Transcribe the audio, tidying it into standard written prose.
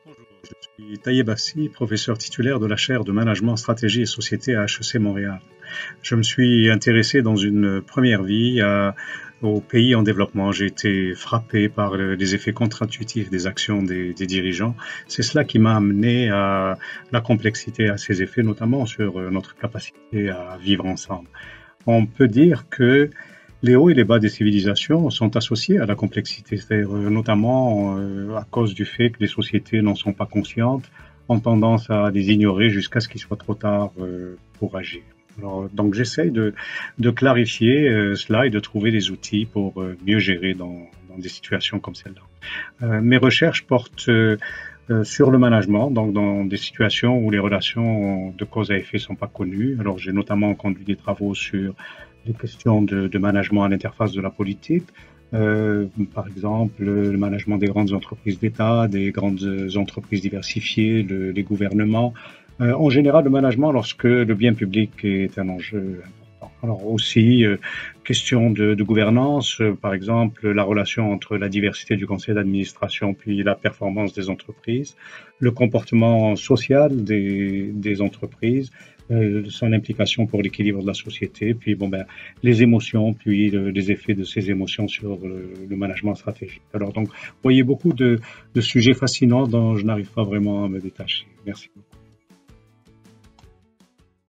Bonjour, je suis Taïeb Bassi, professeur titulaire de la chaire de management, stratégie et société à HEC Montréal. Je me suis intéressé dans une première vie aux pays en développement. J'ai été frappé par les effets contre-intuitifs des actions des dirigeants. C'est cela qui m'a amené à la complexité, à ces effets, notamment sur notre capacité à vivre ensemble. On peut dire que les hauts et les bas des civilisations sont associés à la complexité, c'est-à-dire notamment à cause du fait que les sociétés n'en sont pas conscientes, ont tendance à les ignorer jusqu'à ce qu'il soit trop tard pour agir. Alors, donc j'essaie de clarifier cela et de trouver des outils pour mieux gérer dans des situations comme celle-là. Mes recherches portent sur le management, donc dans des situations où les relations de cause à effet ne sont pas connues. Alors j'ai notamment conduit des travaux sur les questions de management à l'interface de la politique, par exemple le management des grandes entreprises d'État, des grandes entreprises diversifiées, les gouvernements, en général le management lorsque le bien public est un enjeu important. Alors aussi, question de gouvernance, par exemple la relation entre la diversité du conseil d'administration puis la performance des entreprises, le comportement social des entreprises, son implication pour l'équilibre de la société, puis les émotions, puis les effets de ces émotions sur le management stratégique. Alors donc, vous voyez beaucoup de sujets fascinants dont je n'arrive pas vraiment à me détacher. Merci beaucoup.